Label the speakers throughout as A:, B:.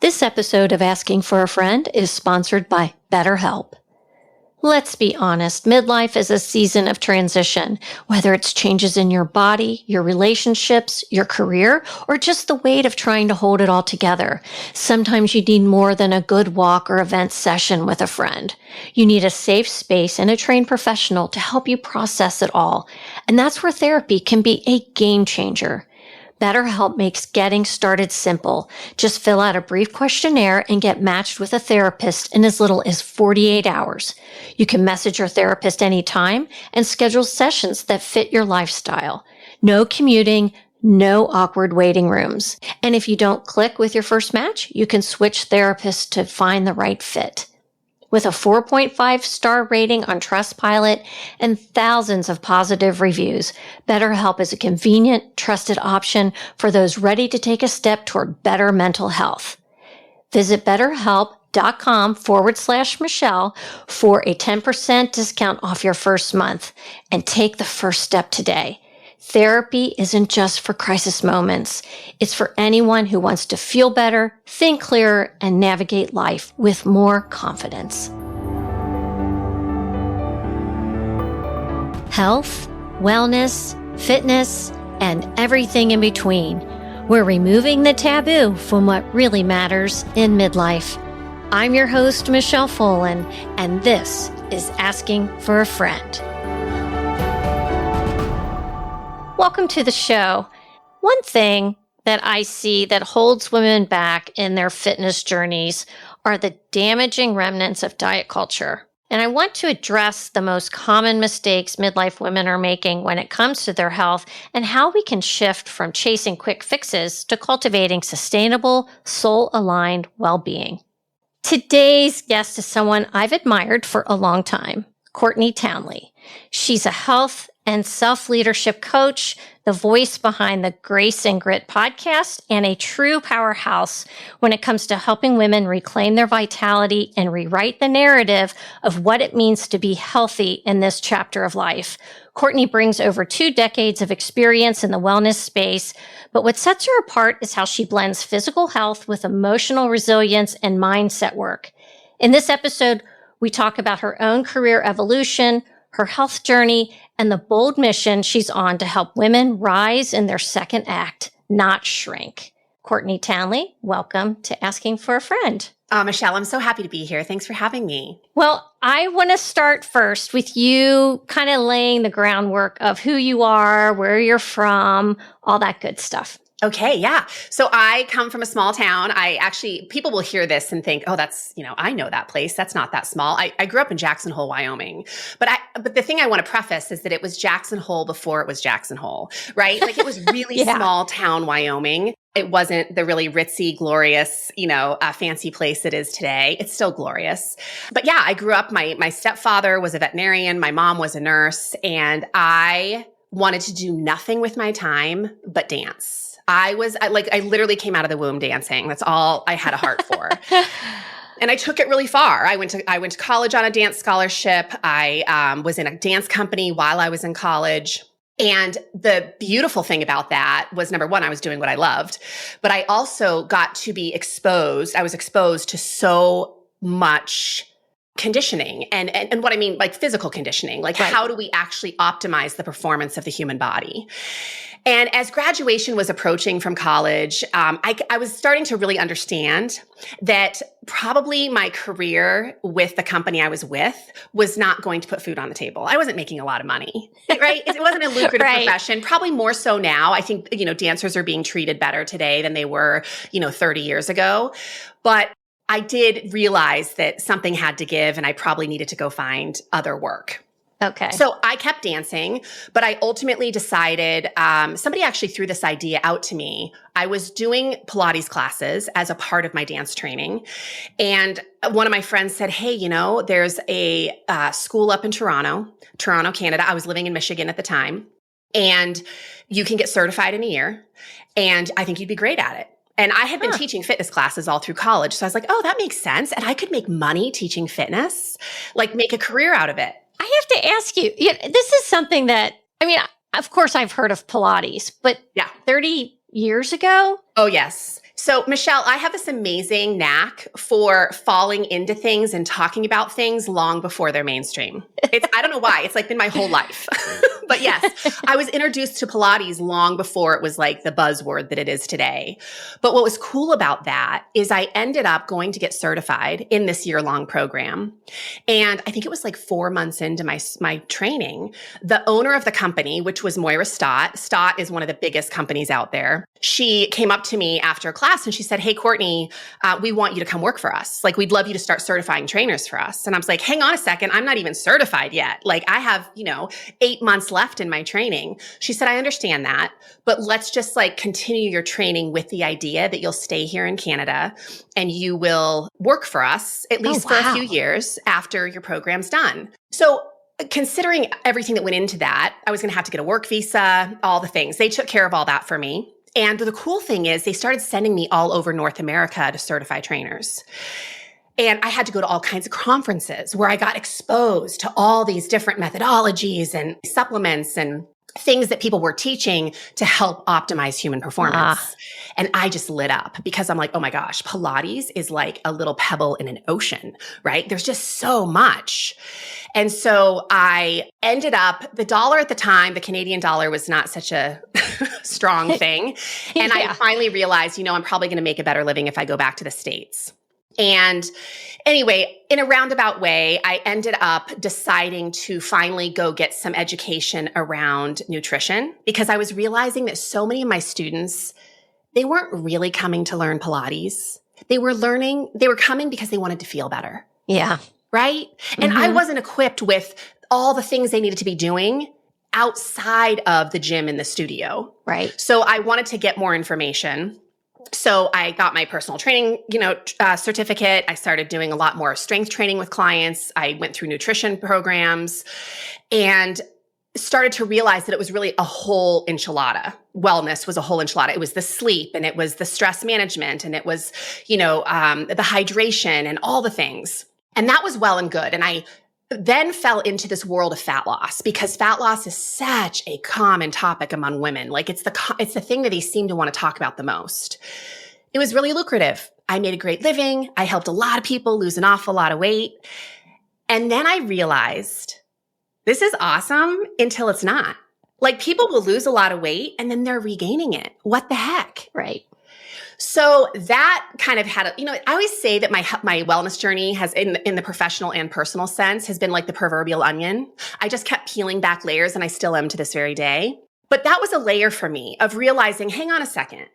A: This episode of Asking for a Friend is sponsored by BetterHelp. Let's be honest, midlife is a season of transition, whether it's changes in your body, your relationships, your career, or just the weight of trying to hold it all together. Sometimes you need more than a good walk or event session with a friend. You need a safe space and a trained professional to help you process it all. And that's where therapy can be a game changer. BetterHelp makes getting started simple. Just fill out a brief questionnaire and get matched with a therapist in as little as 48 hours. You can message your therapist anytime and schedule sessions that fit your lifestyle. No commuting, no awkward waiting rooms. And if you don't click with your first match, you can switch therapists to find the right fit. With a 4.5-star rating on Trustpilot and thousands of positive reviews, BetterHelp is a convenient, trusted option for those ready to take a step toward better mental health. Visit BetterHelp.com/Michelle for a 10% discount off your first month and take the first step today. Therapy isn't just for crisis moments. It's for anyone who wants to feel better, think clearer, and navigate life with more confidence. Health, wellness, fitness, and everything in between. We're removing the taboo from what really matters in midlife. I'm your host, Michelle Folan, and this is Asking for a Friend. Welcome to the show. One thing that I see that holds women back in their fitness journeys are the damaging remnants of diet culture. And I want to address the most common mistakes midlife women are making when it comes to their health and how we can shift from chasing quick fixes to cultivating sustainable, soul-aligned well-being. Today's guest is someone I've admired for a long time, Courtney Townley. She's a health and self-leadership coach, the voice behind the Grace and Grit podcast, and a true powerhouse when it comes to helping women reclaim their vitality and rewrite the narrative of what it means to be healthy in this chapter of life. Courtney brings over 2 decades of experience in the wellness space, but what sets her apart is how she blends physical health with emotional resilience and mindset work. In this episode, we talk about her own career evolution, her health journey, and the bold mission she's on to help women rise in their second act, not shrink. Courtney Townley, welcome to Asking for a Friend.
B: Michelle, I'm so happy to be here. Thanks for having me.
A: Well, I want to start first with you kind of laying the groundwork of who you are, where you're from, all that good stuff.
B: Okay, yeah. So I come from a small town. People will hear this and think, oh, that's, I know that place. That's not that small. I grew up in Jackson Hole, Wyoming. But the thing I want to preface is that it was Jackson Hole before it was Jackson Hole, right? Like it was really small town Wyoming. It wasn't the really ritzy, glorious, fancy place it is today. It's still glorious. But yeah, I grew up, my stepfather was a veterinarian. My mom was a nurse, and I wanted to do nothing with my time but dance. I literally came out of the womb dancing. That's all I had a heart for. And I took it really far. I went to college on a dance scholarship. I was in a dance company while I was in college. And the beautiful thing about that was, number one, I was doing what I loved, but I also got to be exposed. I was exposed to so much conditioning and what I mean, like physical conditioning, like right. How do we actually optimize the performance of the human body? And as graduation was approaching from college, I was starting to really understand that probably my career with the company I was with was not going to put food on the table. I wasn't making a lot of money, right? It wasn't a lucrative right. profession, probably more so now. I think, dancers are being treated better today than they were, 30 years ago. But I did realize that something had to give and I probably needed to go find other work.
A: Okay.
B: So I kept dancing, but I ultimately decided, somebody actually threw this idea out to me. I was doing Pilates classes as a part of my dance training. And one of my friends said, hey, there's a school up in Toronto, Canada. I was living in Michigan at the time. And you can get certified in a year. And I think you'd be great at it. And I had been teaching fitness classes all through college. So I was like, oh, that makes sense. And I could make money teaching fitness, like make a career out of it.
A: I have to ask you, this is something that, of course I've heard of Pilates, but 30 years ago?
B: Oh, yes. So, Michelle, I have this amazing knack for falling into things and talking about things long before they're mainstream. I don't know why. It's like been my whole life. But yes, I was introduced to Pilates long before it was like the buzzword that it is today. But what was cool about that is I ended up going to get certified in this year-long program. And I think it was like 4 months into my training, the owner of the company, which was Moira Stott. Stott is one of the biggest companies out there. She came up to me after class and she said, "Hey, Courtney, we want you to come work for us. Like, we'd love you to start certifying trainers for us." And I was like, "Hang on a second. I'm not even certified yet. Like, I have, 8 months left in my training." She said, "I understand that, but let's just like continue your training with the idea that you'll stay here in Canada and you will work for us at least for a few years after your program's done." So considering everything that went into that, I was going to have to get a work visa, all the things. They took care of all that for me. And the cool thing is they started sending me all over North America to certify trainers. And I had to go to all kinds of conferences where I got exposed to all these different methodologies and supplements and things that people were teaching to help optimize human performance. And I just lit up because I'm like, oh my gosh, Pilates is like a little pebble in an ocean, right? There's just so much. And so I ended up, the dollar at the time, the Canadian dollar was not such a strong thing. And I finally realized, I'm probably going to make a better living if I go back to the States. And anyway, in a roundabout way, I ended up deciding to finally go get some education around nutrition because I was realizing that so many of my students, they weren't really coming to learn Pilates. They were coming because they wanted to feel better.
A: Yeah.
B: Right? And I wasn't equipped with all the things they needed to be doing outside of the gym and the studio.
A: Right.
B: So I wanted to get more information. So I got my personal training, certificate. I started doing a lot more strength training with clients. I went through nutrition programs and started to realize that it was really a whole enchilada. Wellness was a whole enchilada. It was the sleep and it was the stress management and it was, the hydration and all the things. And that was well and good. And I then fell into this world of fat loss because fat loss is such a common topic among women. Like it's the thing that they seem to want to talk about the most. It was really lucrative. I made a great living. I helped a lot of people lose an awful lot of weight. And then I realized this is awesome until it's not. Like people will lose a lot of weight and then they're regaining it. What the heck?
A: Right.
B: So that kind of had I always say that my wellness journey has in the professional and personal sense has been like the proverbial onion. I just kept peeling back layers and I still am to this very day. But that was a layer for me of realizing, hang on a second.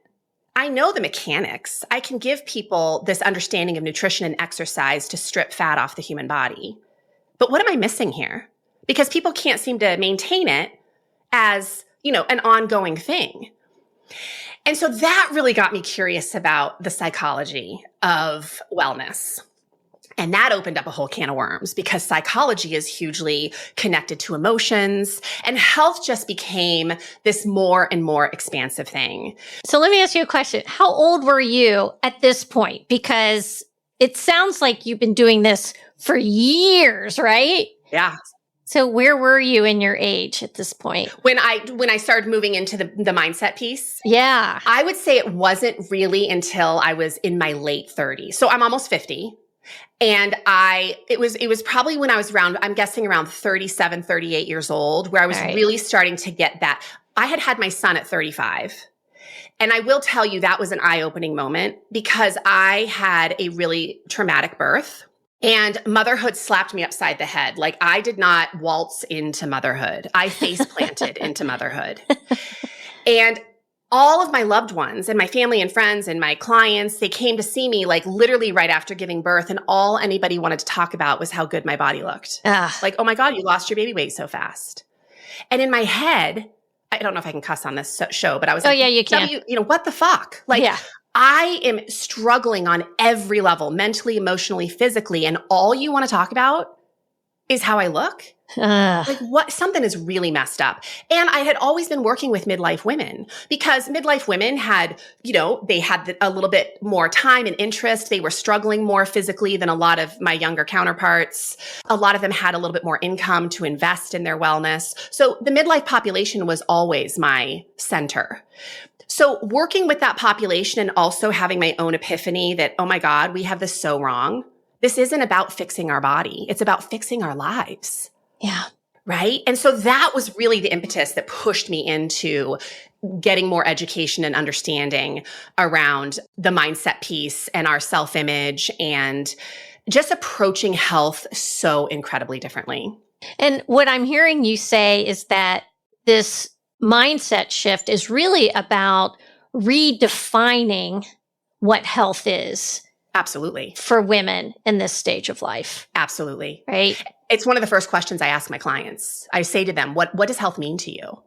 B: I know the mechanics. I can give people this understanding of nutrition and exercise to strip fat off the human body. But what am I missing here? Because people can't seem to maintain it as, an ongoing thing. And so that really got me curious about the psychology of wellness. And that opened up a whole can of worms because psychology is hugely connected to emotions and health just became this more and more expansive thing.
A: So let me ask you a question. How old were you at this point? Because it sounds like you've been doing this for years, right?
B: Yeah.
A: So where were you in your age at this point?
B: When I started moving into the mindset piece?
A: Yeah.
B: I would say it wasn't really until I was in my late 30s. So I'm almost 50. And it was probably when I was I'm guessing around 37, 38 years old, where I was really starting to get that. I had my son at 35. And I will tell you that was an eye-opening moment because I had a really traumatic birth. And motherhood slapped me upside the head. Like I did not waltz into motherhood. I face planted into motherhood. And all of my loved ones and my family and friends and my clients, they came to see me like literally right after giving birth. And all anybody wanted to talk about was how good my body looked. Like, oh my God, you lost your baby weight so fast. And in my head, I don't know if I can cuss on this show, but I was
A: like, yeah, you can.
B: What the fuck? Like, I am struggling on every level, mentally, emotionally, physically. And all you want to talk about is how I look. Like something is really messed up. And I had always been working with midlife women because midlife women had, they had a little bit more time and interest. They were struggling more physically than a lot of my younger counterparts. A lot of them had a little bit more income to invest in their wellness. So the midlife population was always my center. So working with that population and also having my own epiphany that, oh my God, we have this so wrong. This isn't about fixing our body. It's about fixing our lives.
A: Yeah.
B: Right. And so that was really the impetus that pushed me into getting more education and understanding around the mindset piece and our self-image and just approaching health so incredibly differently.
A: And what I'm hearing you say is that this mindset shift is really about redefining what health is.
B: Absolutely.
A: For women in this stage of life.
B: Absolutely.
A: Right.
B: It's one of the first questions I ask my clients. I say to them, what does health mean to you?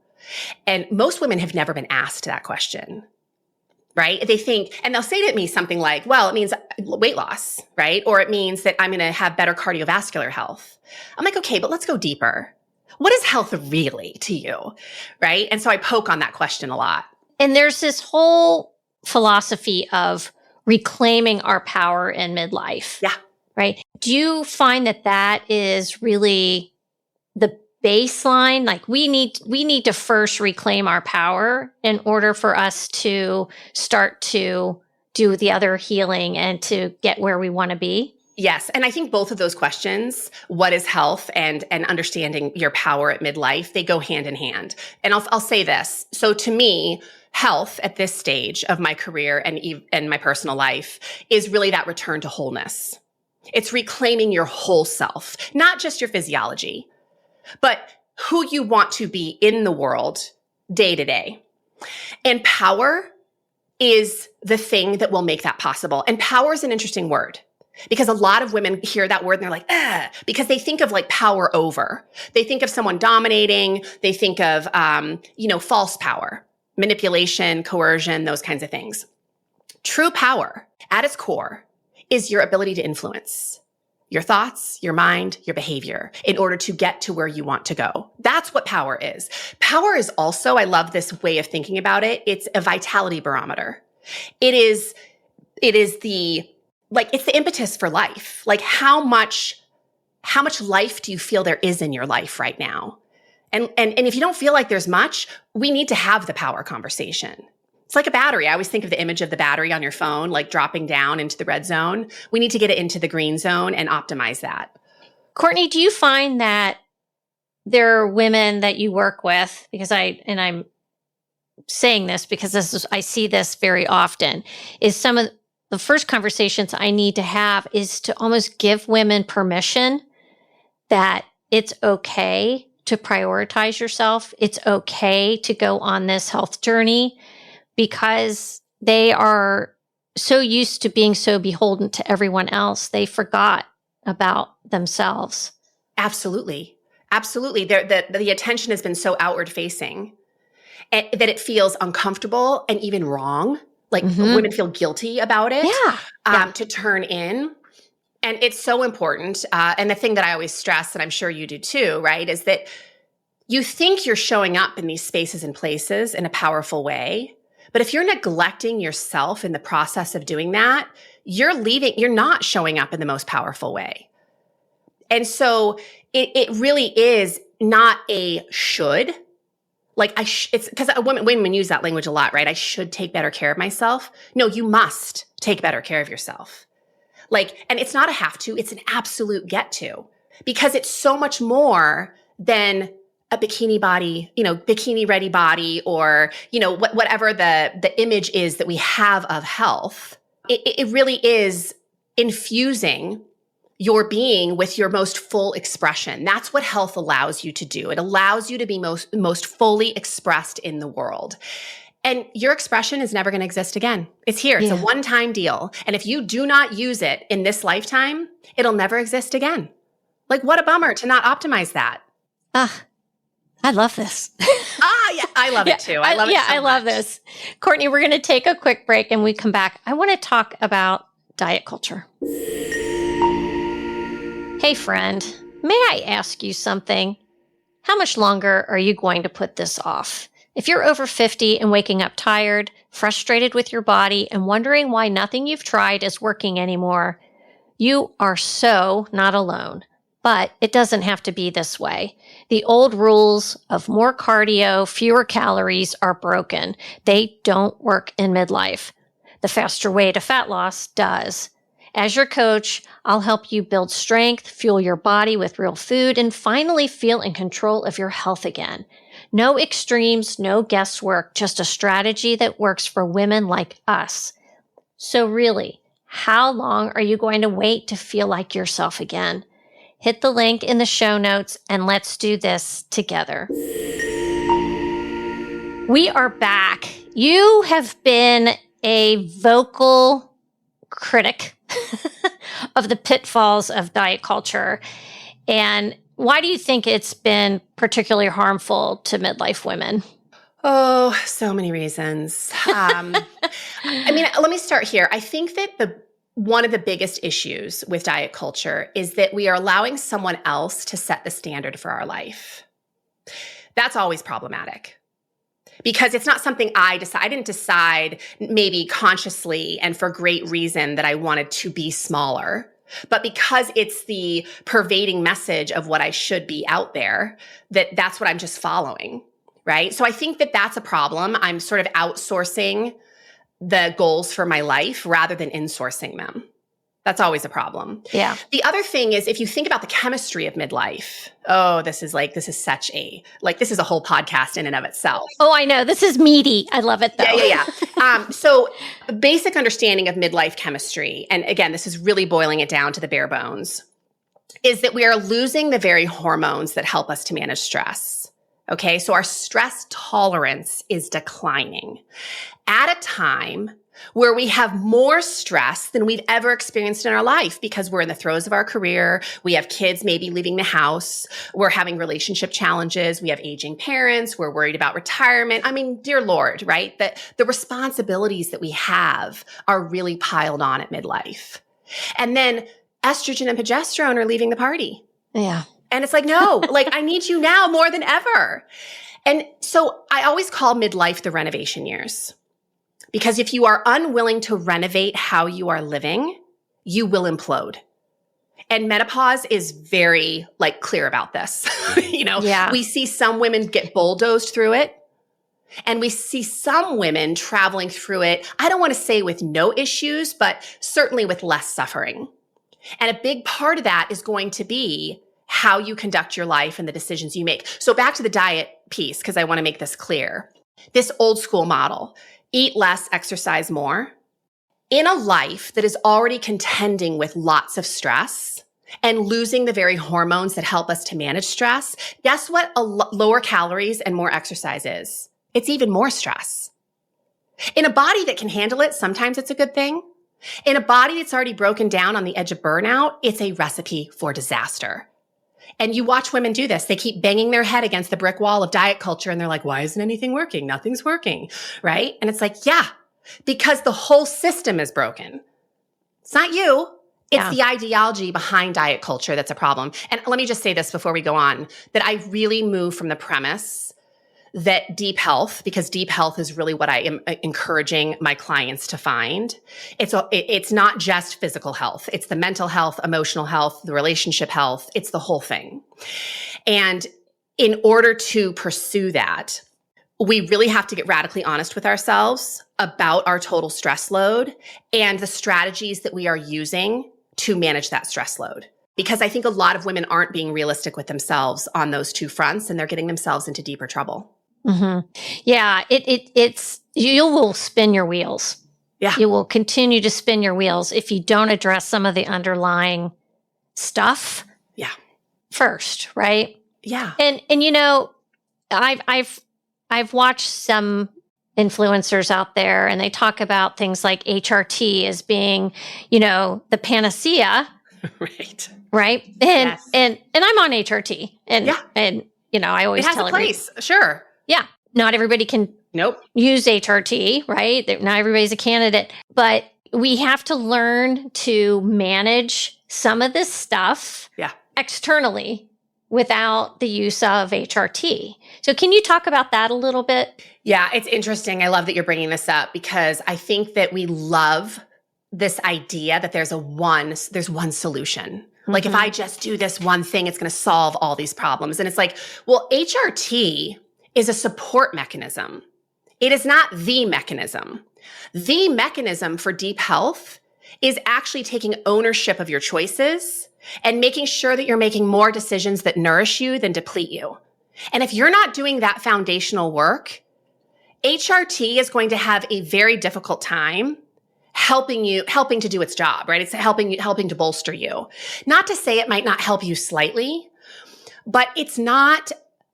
B: And most women have never been asked that question, right? They think, and they'll say to me something like, well, it means weight loss, right? Or it means that I'm going to have better cardiovascular health. I'm like, okay, but let's go deeper. What is health really to you, right? And so I poke on that question a lot.
A: And there's this whole philosophy of reclaiming our power in midlife.
B: Yeah.
A: Right. Do you find that that is really the baseline? Like we need to first reclaim our power in order for us to start to do the other healing and to get where we want to be?
B: Yes. And I think both of those questions, what is health and understanding your power at midlife, they go hand in hand. And I'll say this. So to me, health at this stage of my career and my personal life is really that return to wholeness. It's reclaiming your whole self, not just your physiology, but who you want to be in the world day to day. And power is the thing that will make that possible. And power is an interesting word because a lot of women hear that word and they're like, because they think of like power over. They think of someone dominating. They think of, false power, manipulation, coercion, those kinds of things. True power at its core is your ability to influence your thoughts, your mind, your behavior in order to get to where you want to go. That's what power is. Power is also, I love this way of thinking about it. It's a vitality barometer. It's the impetus for life. Like how much life do you feel there is in your life right now? And if you don't feel like there's much, we need to have the power conversation. It's like a battery. I always think of the image of the battery on your phone, like dropping down into the red zone. We need to get it into the green zone and optimize that.
A: Courtney, do you find that there are women that you work with, I'm saying this because I see this very often, is some of the first conversations I need to have is to almost give women permission that it's okay to prioritize yourself. It's okay to go on this health journey because they are so used to being so beholden to everyone else. They forgot about themselves.
B: Absolutely. Absolutely. The attention has been so outward facing that it feels uncomfortable and even wrong. Like women feel guilty about it. To turn in. And it's so important. And the thing that I always stress, and I'm sure you do too, right, is that you think you're showing up in these spaces and places in a powerful way. But if you're neglecting yourself in the process of doing that, you're not showing up in the most powerful way. And so it really is not a should. Like it's because women use that language a lot, right? I should take better care of myself. No, you must take better care of yourself. And it's not a have to, it's an absolute get to, because it's so much more than a bikini body, bikini ready body, or, whatever the image is that we have of health. It really is infusing your being with your most full expression. That's what health allows you to do. It allows you to be most fully expressed in the world. And your expression is never going to exist again. It's here. It's a one-time deal. And if you do not use it in this lifetime, it'll never exist again. Like, what a bummer to not optimize that.
A: I love this.
B: Yeah, I love it too. I love it so
A: I love
B: much.
A: this. Courtney, we're going to take a quick break and we come back. I want to talk about diet culture. Hey, friend, may I ask you something? How much longer are you going to put this off? If you're over 50 and waking up tired, frustrated with your body, and wondering why nothing you've tried is working anymore, you are so not alone. But it doesn't have to be this way. The old rules of more cardio, fewer calories are broken. They don't work in midlife. The faster way to fat loss does. As your coach, I'll help you build strength, fuel your body with real food, and finally feel in control of your health again. No extremes, no guesswork, just a strategy that works for women like us. So really, how long are you going to wait to feel like yourself again? Hit the link in the show notes and let's do this together. We are back. You have been a vocal critic of the pitfalls of diet culture. And why do you think it's been particularly harmful to midlife women?
B: Oh, so many reasons. Let me start here. I think that one of the biggest issues with diet culture is that we are allowing someone else to set the standard for our life. That's always problematic because it's not something I decide. I didn't decide maybe consciously and for great reason that I wanted to be smaller, but because it's the pervading message of what I should be out there, that's what I'm just following, right? So I think that that's a problem. I'm sort of outsourcing the goals for my life rather than insourcing them. That's always a problem.
A: Yeah.
B: The other thing is if you think about the chemistry of midlife, this is a whole podcast in and of itself.
A: Oh, I know. This is meaty. I love it though.
B: Yeah. So basic understanding of midlife chemistry, and again, this is really boiling it down to the bare bones, is that we are losing the very hormones that help us to manage stress. Okay. So our stress tolerance is declining at a time where we have more stress than we've ever experienced in our life because we're in the throes of our career. We have kids maybe leaving the house. We're having relationship challenges. We have aging parents. We're worried about retirement. I mean, dear Lord, right? The responsibilities that we have are really piled on at midlife. And then estrogen and progesterone are leaving the party.
A: Yeah.
B: And it's like, no, I need you now more than ever. And so I always call midlife the renovation years. Because if you are unwilling to renovate how you are living, you will implode. And menopause is very clear about this. We see some women get bulldozed through it. And we see some women traveling through it, I don't want to say with no issues, but certainly with less suffering. And a big part of that is going to be how you conduct your life and the decisions you make. So back to the diet piece, because I want to make this clear. This old school model, eat less, exercise more. In a life that is already contending with lots of stress and losing the very hormones that help us to manage stress, guess what lower calories and more exercise is? It's even more stress. In a body that can handle it, sometimes it's a good thing. In a body that's already broken down on the edge of burnout, it's a recipe for disaster. And you watch women do this. They keep banging their head against the brick wall of diet culture. And they're like, why isn't anything working? Nothing's working. Right. And it's like, yeah, because the whole system is broken. It's not you. It's the ideology behind diet culture that's a problem. And let me just say this before we go on, that I really move from the premise that deep health, because deep health is really what I am encouraging my clients to find. It's not just physical health. It's the mental health, emotional health, the relationship health. It's the whole thing. And in order to pursue that, we really have to get radically honest with ourselves about our total stress load and the strategies that we are using to manage that stress load. Because I think a lot of women aren't being realistic with themselves on those two fronts, and they're getting themselves into deeper trouble.
A: Mm-hmm. Yeah, it's you will spin your wheels.
B: Yeah.
A: You will continue to spin your wheels if you don't address some of the underlying stuff.
B: Yeah.
A: First, right?
B: Yeah.
A: And I've watched some influencers out there, and they talk about things like HRT as being, the panacea.
B: Right.
A: And
B: yes.
A: and I'm on HRT. And I always tell everybody,
B: place. Sure.
A: Yeah. Not everybody can use HRT, right? Not everybody's a candidate, but we have to learn to manage some of this stuff externally without the use of HRT. So can you talk about that a little bit?
B: Yeah, it's interesting. I love that you're bringing this up because I think that we love this idea that there's one solution, Like if I just do this one thing, it's going to solve all these problems. And it's like, well, HRT is a support mechanism. It is not the mechanism. The mechanism for deep health is actually taking ownership of your choices and making sure that you're making more decisions that nourish you than deplete you. And if you're not doing that foundational work, HRT is going to have a very difficult time helping to do its job, right? It's helping to bolster you. Not to say it might not help you slightly, but it's not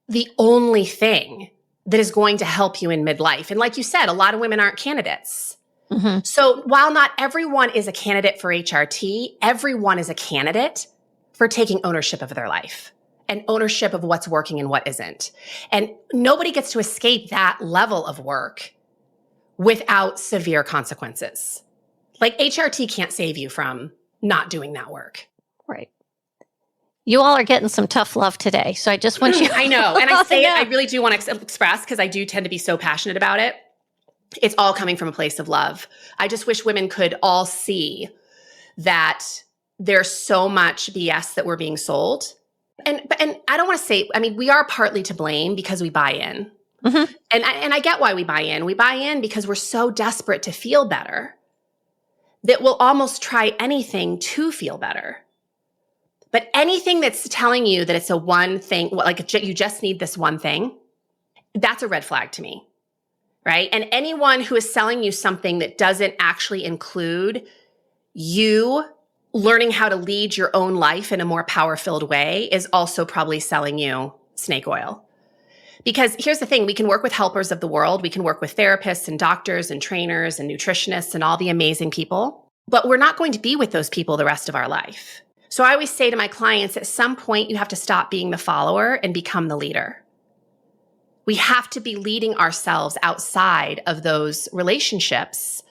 B: the only thing that is going to help you in midlife. And like you said, a lot of women aren't candidates.
A: Mm-hmm.
B: So while not everyone is a candidate for HRT, everyone is a candidate for taking ownership of their life and ownership of what's working and what isn't. And nobody gets to escape that level of work without severe consequences. Like HRT can't save you from not doing that work.
A: Right. You all are getting some tough love today. So I just want you.
B: I know. And I say it, I really do want to express because I do tend to be so passionate about it. It's all coming from a place of love. I just wish women could all see that there's so much BS that we're being sold. And I don't want to say, I mean, we are partly to blame because we buy in.
A: Mm-hmm.
B: And I get why we buy in. We buy in because we're so desperate to feel better that we'll almost try anything to feel better. But anything that's telling you that it's a one thing, like you just need this one thing, that's a red flag to me, right? And anyone who is selling you something that doesn't actually include you learning how to lead your own life in a more power-filled way is also probably selling you snake oil. Because here's the thing, we can work with helpers of the world. We can work with therapists and doctors and trainers and nutritionists and all the amazing people, but we're not going to be with those people the rest of our life. So I always say to my clients, at some point, you have to stop being the follower and become the leader. We have to be leading ourselves outside of those relationships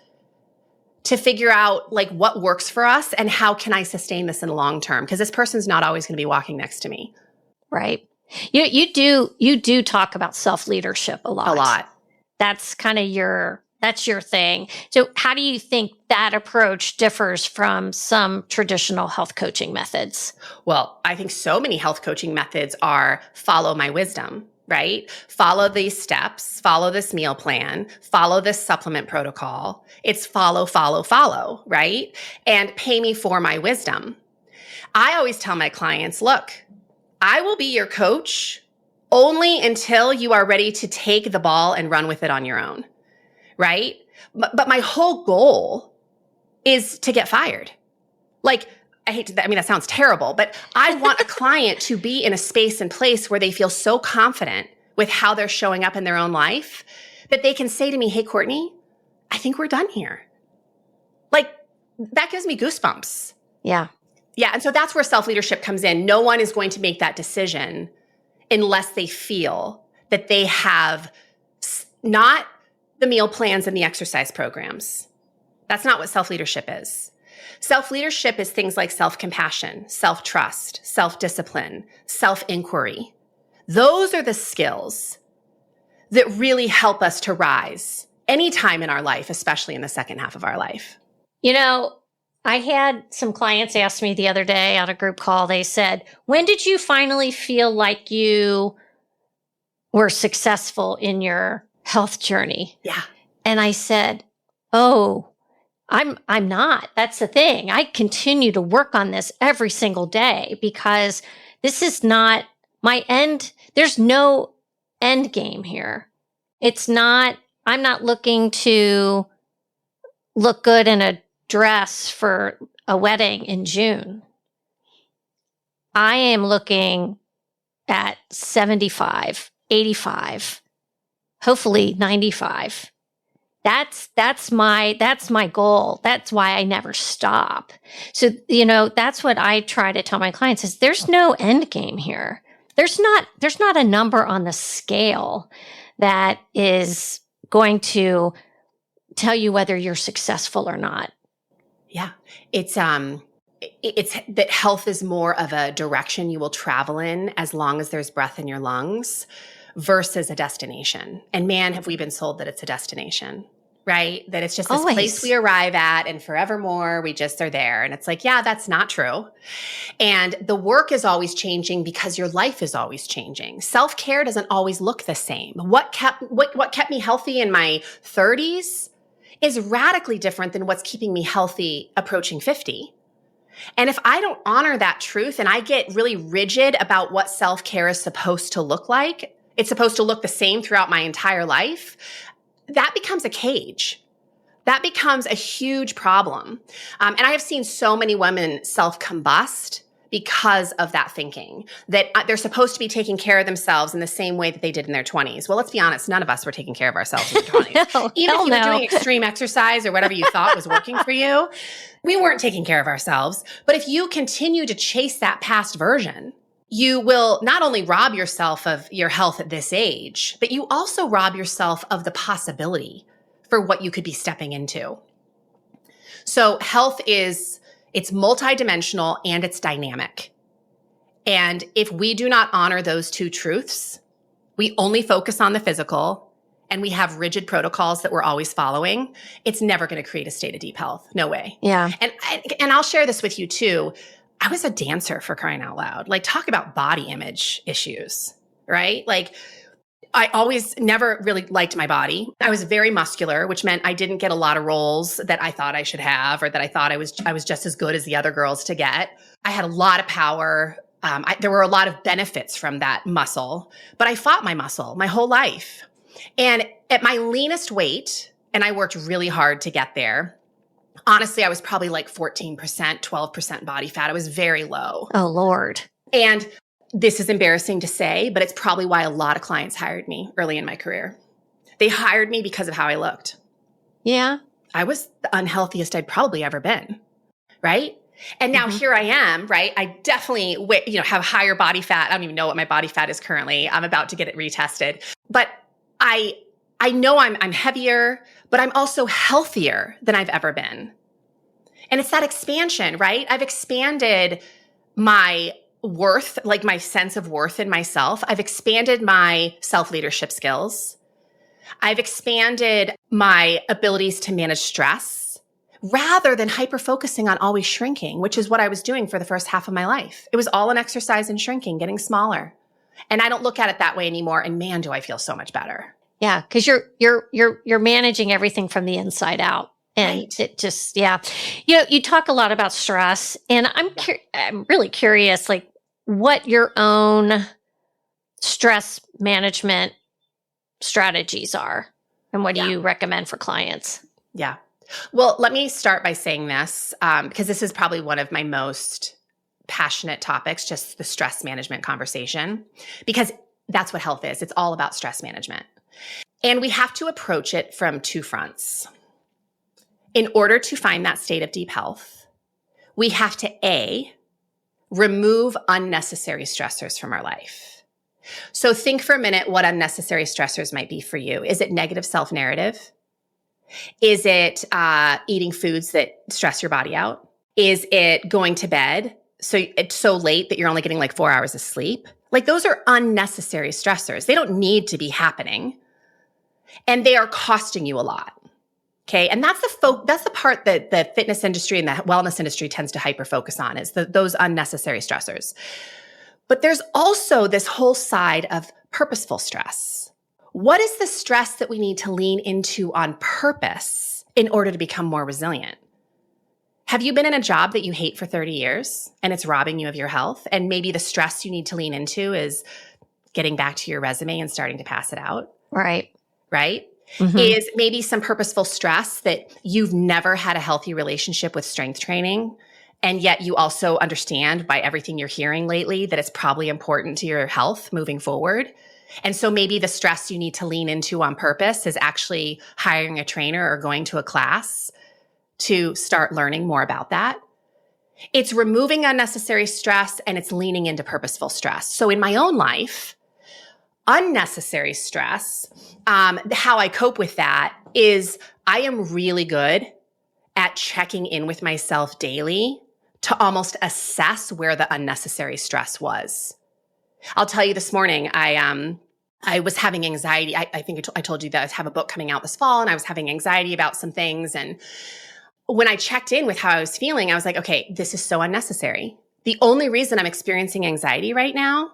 B: to figure out like what works for us and how can I sustain this in the long term? Because this person's not always going to be walking next to me.
A: Right. You do talk about self-leadership a lot.
B: A lot.
A: That's kind of that's your thing. So how do you think that approach differs from some traditional health coaching methods?
B: Well, I think so many health coaching methods are follow my wisdom, right? Follow these steps, follow this meal plan, follow this supplement protocol. It's follow, right? And pay me for my wisdom. I always tell my clients, look, I will be your coach only until you are ready to take the ball and run with it on your own, right? But my whole goal is to get fired. Like, that sounds terrible, but I want a client to be in a space and place where they feel so confident with how they're showing up in their own life that they can say to me, hey, Courtney, I think we're done here. Like, that gives me goosebumps.
A: Yeah.
B: Yeah. And so that's where self-leadership comes in. No one is going to make that decision unless they feel that they have not the meal plans and the exercise programs. That's not what self-leadership is. Self-leadership is things like self-compassion, self-trust, self-discipline, self-inquiry. Those are the skills that really help us to rise anytime in our life, especially in the second half of our life.
A: You know, I had some clients ask me the other day on a group call, they said, when did you finally feel like you were successful in your health journey?
B: Yeah.
A: And I said, oh, I'm not. That's the thing. I continue to work on this every single day because this is not my end. There's no end game here. I'm not looking to look good in a dress for a wedding in June. I am looking at 75, 85, hopefully 95. That's my goal. That's why I never stop. So, that's what I try to tell my clients is there's no end game here. There's not a number on the scale that is going to tell you whether you're successful or not.
B: Yeah. It's that health is more of a direction you will travel in as long as there's breath in your lungs versus a destination. And man, have we been sold that it's a destination, right? That it's just this
A: Always.
B: place we arrive at and forevermore we just are there. And it's like, yeah, that's not true. And the work is always changing because your life is always changing. Self-care doesn't always look the same. What kept me healthy in my 30s is radically different than what's keeping me healthy approaching 50. And if I don't honor that truth and I get really rigid about what self-care is supposed to look like, it's supposed to look the same throughout my entire life, that becomes a cage. That becomes a huge problem. And I have seen so many women self-combust because of that thinking, that they're supposed to be taking care of themselves in the same way that they did in their 20s. Well, let's be honest, none of us were taking care of ourselves in our 20s.
A: No,
B: Even if you were
A: no.
B: doing extreme exercise or whatever you thought was working for you, we weren't taking care of ourselves. But if you continue to chase that past version, you will not only rob yourself of your health at this age, but you also rob yourself of the possibility for what you could be stepping into. So health it's multidimensional and it's dynamic. And if we do not honor those two truths, we only focus on the physical and we have rigid protocols that we're always following, it's never going to create a state of deep health. No way.
A: Yeah.
B: And I'll share this with you too. I was a dancer, for crying out loud. Like, talk about body image issues, right? Like, I always never really liked my body. I was very muscular, which meant I didn't get a lot of roles that I thought I should have, or that I thought I was just as good as the other girls to get. I had a lot of power. There were a lot of benefits from that muscle, but I fought my muscle my whole life. And at my leanest weight, and I worked really hard to get there, honestly, I was probably like 14%, 12% body fat. I was very low.
A: Oh, Lord.
B: And this is embarrassing to say, but it's probably why a lot of clients hired me early in my career. They hired me because of how I looked.
A: Yeah.
B: I was the unhealthiest I'd probably ever been, right? And now here I am, right? I definitely, have higher body fat. I don't even know what my body fat is currently. I'm about to get it retested. But I know I'm heavier, but I'm also healthier than I've ever been. And it's that expansion, right? I've expanded my worth, like my sense of worth in myself. I've expanded my self-leadership skills. I've expanded my abilities to manage stress rather than hyper-focusing on always shrinking, which is what I was doing for the first half of my life. It was all an exercise in shrinking, getting smaller. And I don't look at it that way anymore. And man, do I feel so much better.
A: Yeah. Cause you're managing everything from the inside out. And
B: Right.
A: it just, yeah. You talk a lot about stress, and I'm really curious, like, what your own stress management strategies are, and what do you recommend for clients?
B: Yeah. Well, let me start by saying this, because this is probably one of my most passionate topics, just the stress management conversation, because that's what health is. It's all about stress management. And we have to approach it from two fronts. In order to find that state of deep health, we have to remove unnecessary stressors from our life. So think for a minute what unnecessary stressors might be for you. Is it negative self-narrative? Is it eating foods that stress your body out? Is it going to bed so it's so late that you're only getting like 4 hours of sleep? Like, those are unnecessary stressors. They don't need to be happening. And they are costing you a lot. Okay. And that's the part that the fitness industry and the wellness industry tends to hyper focus on, is those unnecessary stressors. But there's also this whole side of purposeful stress. What is the stress that we need to lean into on purpose in order to become more resilient? Have you been in a job that you hate for 30 years and it's robbing you of your health? And maybe the stress you need to lean into is getting back to your resume and starting to pass it out.
A: Right.
B: Right?
A: Mm-hmm.
B: Is maybe some purposeful stress that you've never had a healthy relationship with strength training. And yet you also understand by everything you're hearing lately that it's probably important to your health moving forward. And so maybe the stress you need to lean into on purpose is actually hiring a trainer or going to a class to start learning more about that. It's removing unnecessary stress and it's leaning into purposeful stress. So in my own life, unnecessary stress, how I cope with that is I am really good at checking in with myself daily to almost assess where the unnecessary stress was. I'll tell you, this morning, I I was having anxiety. I think I told you that I have a book coming out this fall, and I was having anxiety about some things. And when I checked in with how I was feeling, I was like, okay, this is so unnecessary. The only reason I'm experiencing anxiety right now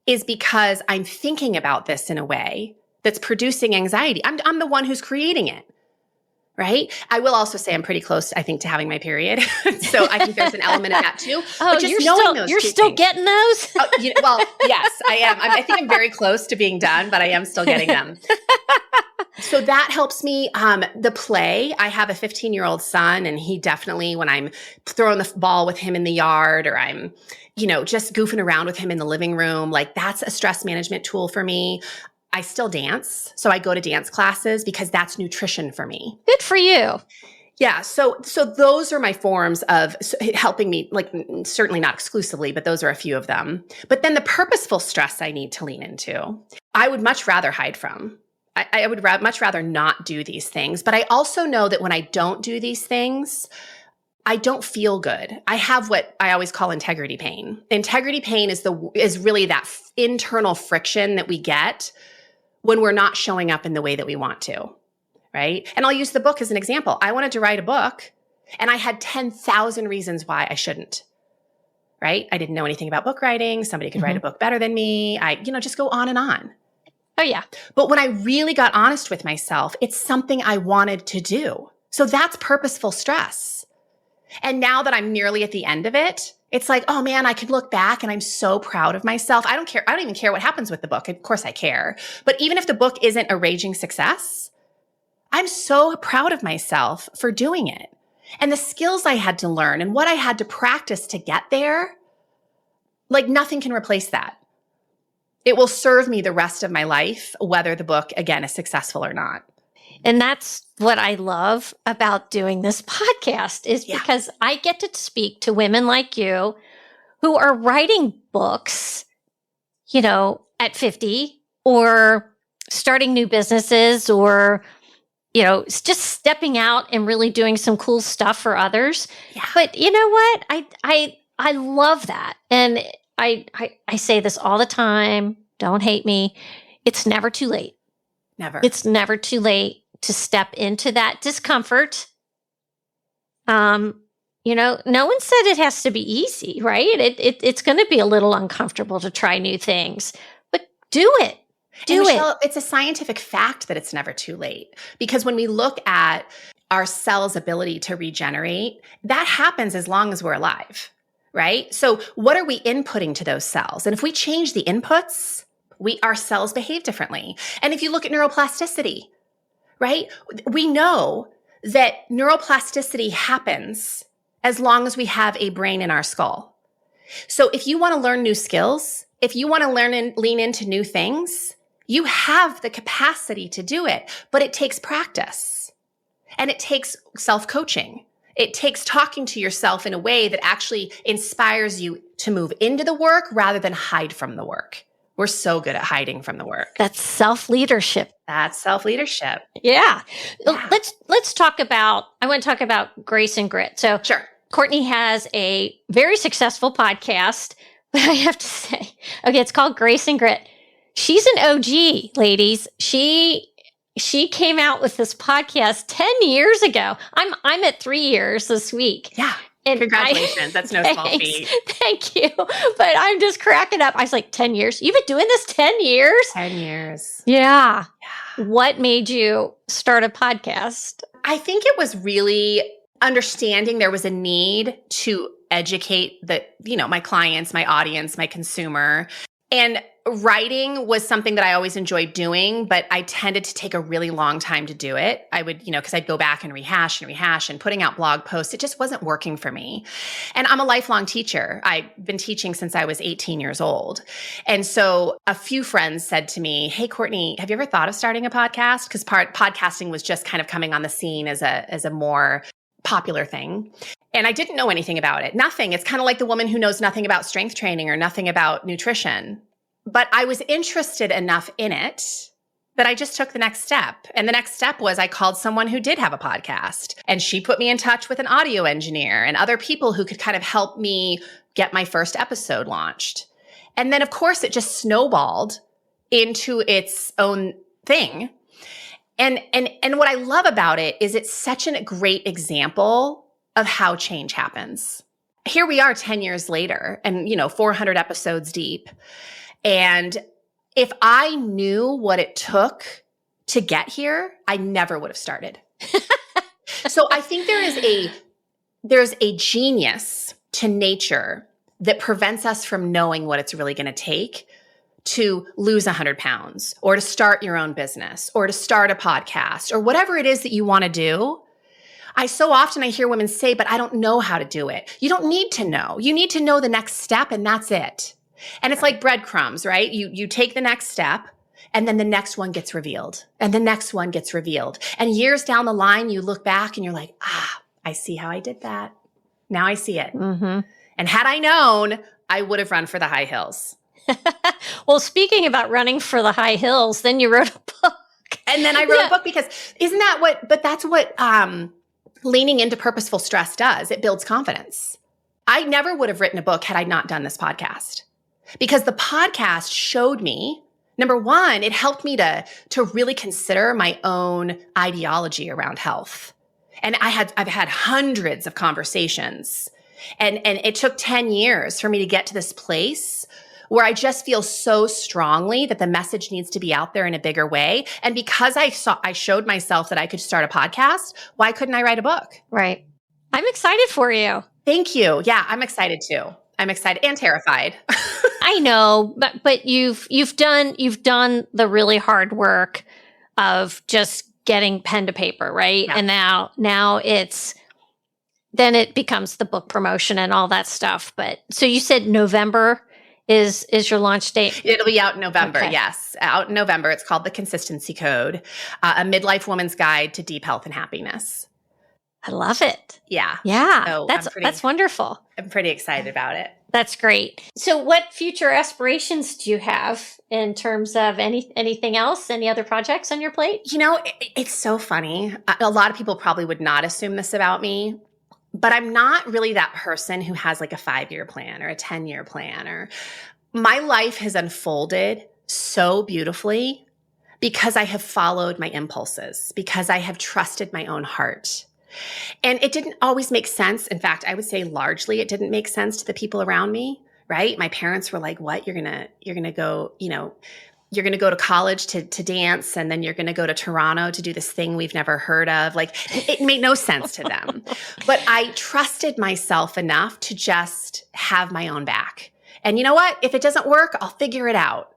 B: is because I'm thinking about this in a way that's producing anxiety. I'm the one who's creating it. Right? I will also say I'm pretty close, I think, to having my period. So I think there's an element of that too.
A: Oh,
B: but just knowing
A: you're still
B: things.
A: Getting those?
B: Well, yes, I am. I think I'm very close to being done, but I am still getting them. So that helps me. The play, I have a 15-year-old son, and he definitely, when I'm throwing the ball with him in the yard, or I'm, just goofing around with him in the living room, like that's a stress management tool for me. I still dance. So I go to dance classes because that's nutrition for me.
A: Good for you.
B: Yeah. So those are my forms of helping me, like certainly not exclusively, but those are a few of them. But then the purposeful stress I need to lean into, I would much rather hide from. I would much rather not do these things. But I also know that when I don't do these things, I don't feel good. I have what I always call integrity pain. Integrity pain is really that internal friction that we get when we're not showing up in the way that we want to, right? And I'll use the book as an example. I wanted to write a book, and I had 10,000 reasons why I shouldn't, right? I didn't know anything about book writing. Somebody could write a book better than me. Just go on and on.
A: Oh, yeah.
B: But when I really got honest with myself, it's something I wanted to do. So that's purposeful stress. And now that I'm nearly at the end of it, it's like, oh man, I can look back and I'm so proud of myself. I don't care. I don't even care what happens with the book. Of course I care. But even if the book isn't a raging success, I'm so proud of myself for doing it. And the skills I had to learn and what I had to practice to get there, like nothing can replace that. It will serve me the rest of my life, whether the book, again, is successful or not.
A: And that's what I love about doing this podcast is because I get to speak to women like you who are writing books, at 50 or starting new businesses or, just stepping out and really doing some cool stuff for others. Yeah. But you know what? I love that. And I say this all the time. Don't hate me. It's never too late.
B: Never.
A: It's never too late to step into that discomfort. No one said it has to be easy, right? It's going to be a little uncomfortable to try new things, but do it.
B: Michelle, it's a scientific fact that it's never too late, because when we look at our cells' ability to regenerate, that happens as long as we're alive, right? So what are we inputting to those cells? And if we change the inputs, our cells behave differently. And if you look at neuroplasticity, right? We know that neuroplasticity happens as long as we have a brain in our skull. So if you want to learn new skills, if you want to learn and lean into new things, you have the capacity to do it, but it takes practice and it takes self-coaching. It takes talking to yourself in a way that actually inspires you to move into the work rather than hide from the work. We're so good at hiding from the work.
A: That's self-leadership.
B: That's self-leadership.
A: Yeah. Let's talk about, I want to talk about Grace and Grit. So
B: sure.
A: Courtney has a very successful podcast, but I have to say, okay, it's called Grace and Grit. She's an OG, ladies. She came out with this podcast 10 years ago. I'm at 3 years this week.
B: Yeah. And congratulations. That's no small feat.
A: Thank you. But I'm just cracking up. I was like, 10 years? You've been doing this 10 years?
B: 10 years.
A: Yeah. What made you start a podcast?
B: I think it was really understanding there was a need to educate my clients, my audience, my consumer. And writing was something that I always enjoyed doing, but I tended to take a really long time to do it. I would, because I'd go back and rehash and putting out blog posts. It just wasn't working for me. And I'm a lifelong teacher. I've been teaching since I was 18 years old. And so a few friends said to me, hey, Courtney, have you ever thought of starting a podcast? Because podcasting was just kind of coming on the scene as a more popular thing. And I didn't know anything about it. Nothing. It's kind of like the woman who knows nothing about strength training or nothing about nutrition. But I was interested enough in it that I just took the next step. And the next step was I called someone who did have a podcast. And she put me in touch with an audio engineer and other people who could kind of help me get my first episode launched. And then, of course, it just snowballed into its own thing. And what I love about it is it's such a great example of how change happens. Here we are 10 years later and, 400 episodes deep. And if I knew what it took to get here, I never would have started. So I think there's a genius to nature that prevents us from knowing what it's really going to take to lose 100 pounds or to start your own business or to start a podcast or whatever it is that you want to do. So often I hear women say, but I don't know how to do it. You don't need to know. You need to know the next step and that's it. And it's like breadcrumbs, right? You take the next step and then the next one gets revealed and the next one gets revealed. And years down the line, you look back and you're like, I see how I did that. Now I see it. Mm-hmm. And had I known, I would have run for the high hills.
A: Well, speaking about running for the high hills, then you wrote a book.
B: And then I wrote a book because that's what leaning into purposeful stress does. It builds confidence. I never would have written a book had I not done this podcast because the podcast showed me, number one, it helped me to really consider my own ideology around health. And I've had hundreds of conversations and it took 10 years for me to get to this place where I just feel so strongly that the message needs to be out there in a bigger way. And because I showed myself that I could start a podcast, why couldn't I write a book?
A: Right. I'm excited for you.
B: Thank you. Yeah, I'm excited too. I'm excited and terrified.
A: I know, but you've done the really hard work of just getting pen to paper, right? Yeah. And now then it becomes the book promotion and all that stuff. But so you said November is your launch date?
B: It'll be out in November. Okay. Yes. Out in November. It's called The Consistency Code, a midlife woman's guide to deep health and happiness.
A: I love it.
B: Yeah.
A: Yeah. So that's wonderful.
B: I'm pretty excited about it.
A: That's great. So what future aspirations do you have in terms of anything else? Any other projects on your plate?
B: It's so funny. A lot of people probably would not assume this about me, but I'm not really that person who has like a 5-year plan or a 10-year plan. Or my life has unfolded so beautifully because I have followed my impulses, because I have trusted my own heart. And it didn't always make sense. In fact, I would say largely it didn't make sense to the people around me, right? My parents were like, what? You're going to go, you're going to go to college to dance, and then you're going to go to Toronto to do this thing we've never heard of. Like, it made no sense to them. But I trusted myself enough to just have my own back. And you know what? If it doesn't work, I'll figure it out.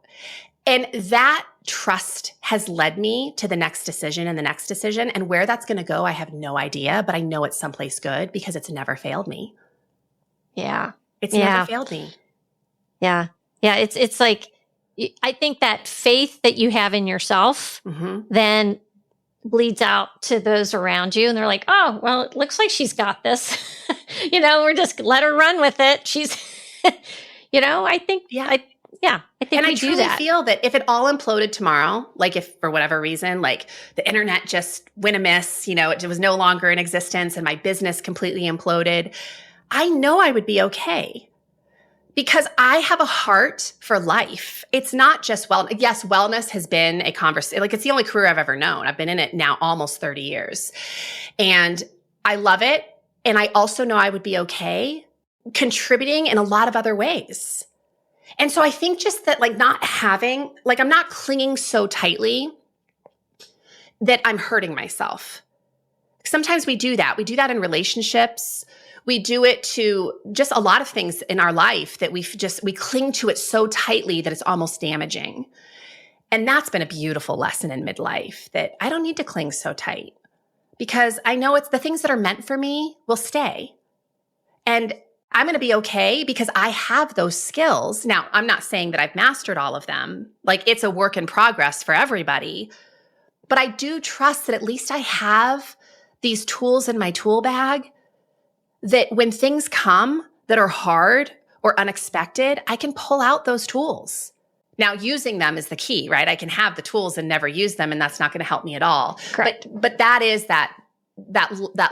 B: And that trust has led me to the next decision and the next decision. And where that's going to go, I have no idea, but I know it's someplace good because it's never failed me.
A: Yeah.
B: It's never failed me.
A: Yeah. Yeah. It's like, I think that faith that you have in yourself then bleeds out to those around you. And they're like, oh, well, it looks like she's got this. We're just let her run with it. She's, I think, I think we do that. And I truly
B: feel that if it all imploded tomorrow, like if for whatever reason, like the internet just went amiss, it was no longer in existence and my business completely imploded, I know I would be okay. Because I have a heart for life. It's not just yes, wellness has been a conversation. Like, it's the only career I've ever known. I've been in it now almost 30 years. And I love it. And I also know I would be okay contributing in a lot of other ways. And so I think just that, I'm not clinging so tightly that I'm hurting myself. Sometimes we do that. We do that in relationships. We do it to just a lot of things in our life that we cling to it so tightly that it's almost damaging. And that's been a beautiful lesson in midlife, that I don't need to cling so tight because I know it's the things that are meant for me will stay. And I'm going to be okay because I have those skills. Now, I'm not saying that I've mastered all of them. Like, it's a work in progress for everybody. But I do trust that at least I have these tools in my tool bag that when things come that are hard or unexpected, I can pull out those tools. Now, using them is the key, right? I can have the tools and never use them, and that's not going to help me at all.
A: Correct.
B: But that is that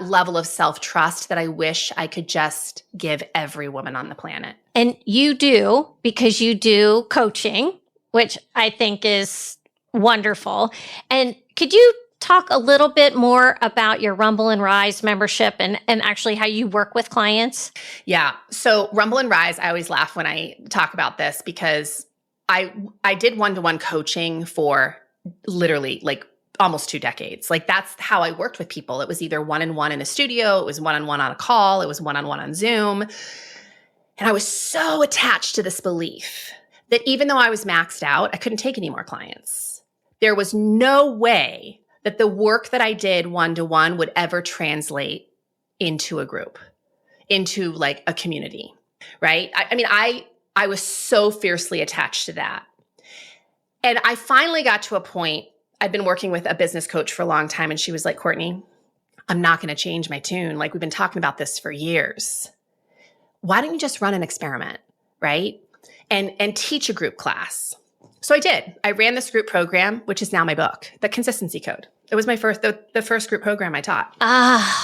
B: level of self-trust that I wish I could just give every woman on the planet.
A: And you do, because you do coaching, which I think is wonderful. And could you talk a little bit more about your Rumble and Rise membership and actually how you work with clients?
B: Yeah. So Rumble and Rise, I always laugh when I talk about this because I did one-to-one coaching for literally like almost 2 decades. Like that's how I worked with people. It was either one-on-one in a studio, it was one-on-one on a call, it was one-on-one on Zoom. And I was so attached to this belief that even though I was maxed out, I couldn't take any more clients. There was no way that the work that I did one-to-one would ever translate into a group, into like a community, right? I was so fiercely attached to that. And I finally got to a point, I'd been working with a business coach for a long time, and she was like, Courtney, I'm not going to change my tune. Like, we've been talking about this for years. Why don't you just run an experiment, right? And teach a group class. So I did. I ran this group program, which is now my book, The Consistency Code. It was the first group program I taught,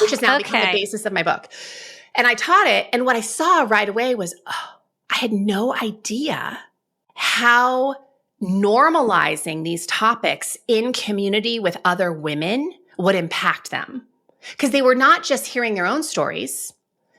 B: which has now become the basis of my book. And I taught it. And what I saw right away was, I had no idea how normalizing these topics in community with other women would impact them. Because they were not just hearing their own stories,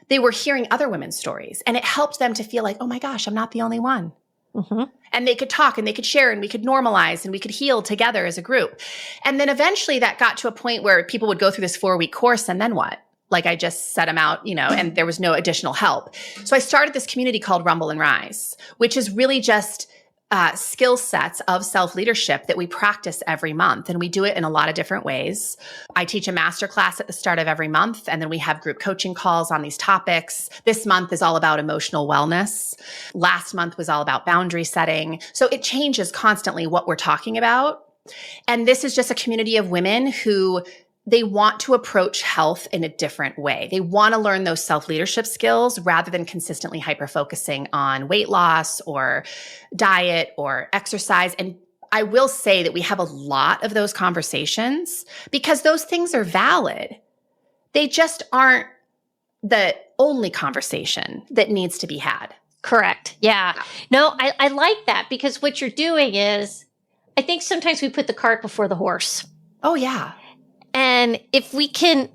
B: they were hearing other women's stories. And it helped them to feel like, oh my gosh, I'm not the only one. Mm-hmm. And they could talk and they could share and we could normalize and we could heal together as a group. And then eventually that got to a point where people would go through this 4-week course and then what? Like I just set them out, and there was no additional help. So I started this community called Rumble and Rise, which is really just skill sets of self-leadership that we practice every month. And we do it in a lot of different ways. I teach a masterclass at the start of every month, and then we have group coaching calls on these topics. This month is all about emotional wellness. Last month was all about boundary setting. So it changes constantly what we're talking about. And this is just a community of women who they want to approach health in a different way. They want to learn those self-leadership skills rather than consistently hyper-focusing on weight loss or diet or exercise. And I will say that we have a lot of those conversations because those things are valid. They just aren't the only conversation that needs to be had.
A: Correct. Yeah. No, I like that because what you're doing is, I think sometimes we put the cart before the horse.
B: Oh, yeah.
A: And if we can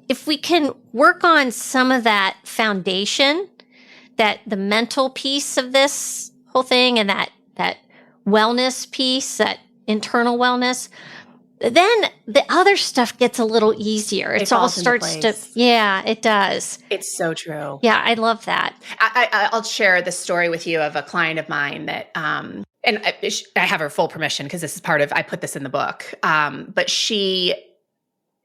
A: work on some of that foundation, that the mental piece of this whole thing and that wellness piece, that internal wellness, then the other stuff gets a little easier. It all starts to, yeah, it does.
B: It's so true.
A: Yeah, I love that.
B: I'll share the story with you of a client of mine that, and I have her full permission because this is I put this in the book. But she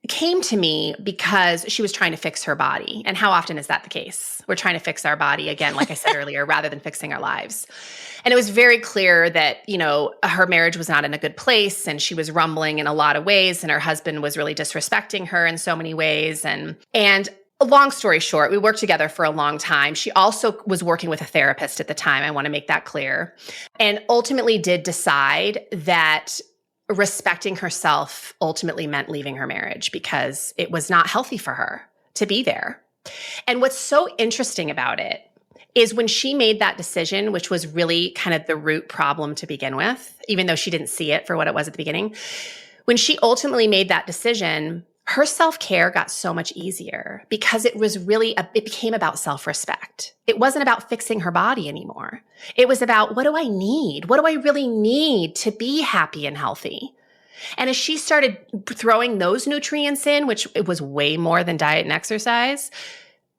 B: came to me because she was trying to fix her body. And how often is that the case? We're trying to fix our body, again, like I said earlier, rather than fixing our lives. And it was very clear that, her marriage was not in a good place and she was rumbling in a lot of ways and her husband was really disrespecting her in so many ways. And long story short, we worked together for a long time. She also was working with a therapist at the time. I want to make that clear. And ultimately did decide that respecting herself ultimately meant leaving her marriage because it was not healthy for her to be there. And what's so interesting about it is when she made that decision, which was really kind of the root problem to begin with, even though she didn't see it for what it was at the beginning, when she ultimately made that decision, her self-care got so much easier because it was really, it became about self-respect. It wasn't about fixing her body anymore. It was about, what do I need? What do I really need to be happy and healthy? And as she started throwing those nutrients in, which it was way more than diet and exercise,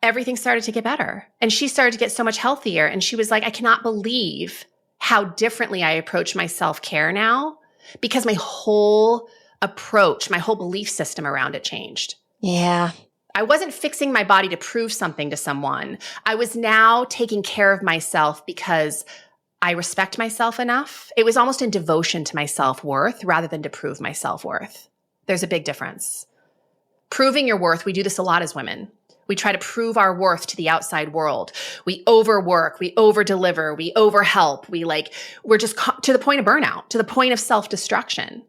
B: everything started to get better. And she started to get so much healthier. And she was like, I cannot believe how differently I approach my self-care now because my whole approach, my whole belief system around it changed.
A: Yeah.
B: I wasn't fixing my body to prove something to someone. I was now taking care of myself because I respect myself enough. It was almost in devotion to my self-worth rather than to prove my self-worth. There's a big difference. Proving your worth, we do this a lot as women. We try to prove our worth to the outside world. We overwork, we overdeliver, we overhelp. We're just to the point of burnout, to the point of self-destruction.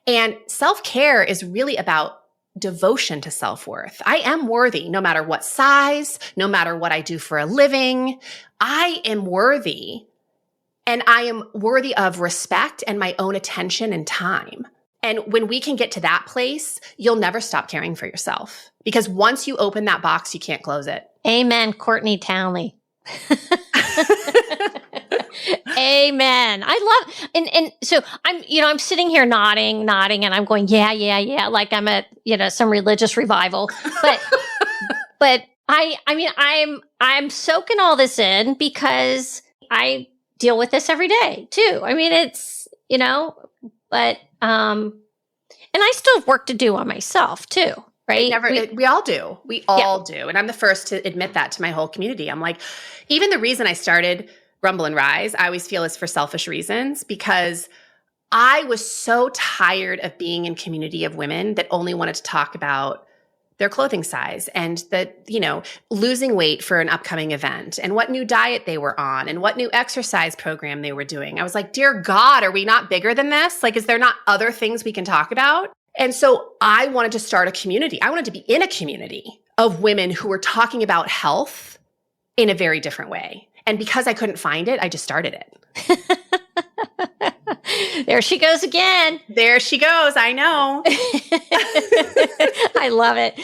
B: And self-care is really about devotion to self-worth. I am worthy no matter what size, no matter what I do for a living. I am worthy. and I am worthy of respect and my own attention and time. And when we can get to that place, you'll never stop caring for yourself, because once you open that box, you can't close it.
A: Amen, Courtney Townley. Amen. I love, and so I'm sitting here nodding, and I'm going, yeah, like I'm at, some religious revival. But I'm soaking all this in because I deal with this every day too. I mean, it's, but, and I still have work to do on myself too, right?
B: We all do. We all do. And I'm the first to admit that to my whole community. I'm like, even the reason I started Rumble and Rise, I always feel is for selfish reasons, because I was so tired of being in community of women that only wanted to talk about their clothing size and losing weight for an upcoming event and what new diet they were on and what new exercise program they were doing. I was like, dear God, are we not bigger than this? Like, is there not other things we can talk about? And so I wanted to start a community. I wanted to be in a community of women who were talking about health in a very different way. And because I couldn't find it, I just started it.
A: There she goes again.
B: There she goes. I know.
A: I love it.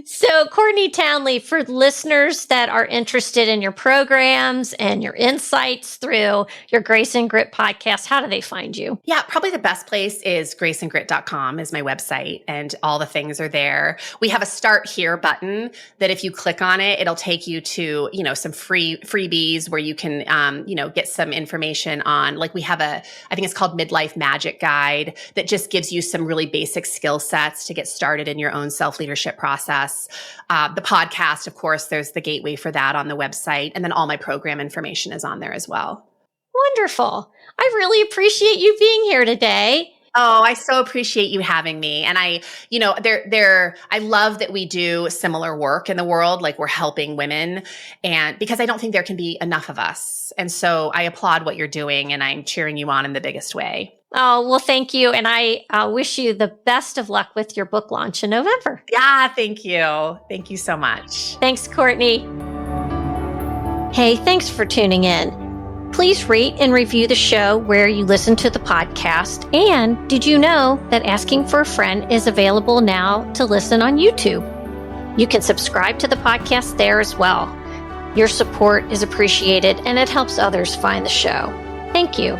A: So, Courtney Townley, for listeners that are interested in your programs and your insights through your Grace and Grit podcast, how do they find you?
B: Yeah, probably the best place is graceandgrit.com is my website, and all the things are there. We have a Start Here button that if you click on it, it'll take you to, some freebies where you can, get some information on, like we have I think it's called Midlife Magic Guide that just gives you some really basic skill sets to get started in your own self-leadership process. The podcast, of course, there's the gateway for that on the website. And then all my program information is on there as well.
A: Wonderful. I really appreciate you being here today.
B: Oh, I so appreciate you having me. And I love that we do similar work in the world, like we're helping women, and because I don't think there can be enough of us. And so I applaud what you're doing, and I'm cheering you on in the biggest way.
A: Oh, well, thank you. And I wish you the best of luck with your book launch in November.
B: Yeah, thank you. Thank you so much.
A: Thanks, Courtney. Hey, thanks for tuning in. Please rate and review the show where you listen to the podcast. And did you know that Asking for a Friend is available now to listen on YouTube? You can subscribe to the podcast there as well. Your support is appreciated, and it helps others find the show. Thank you.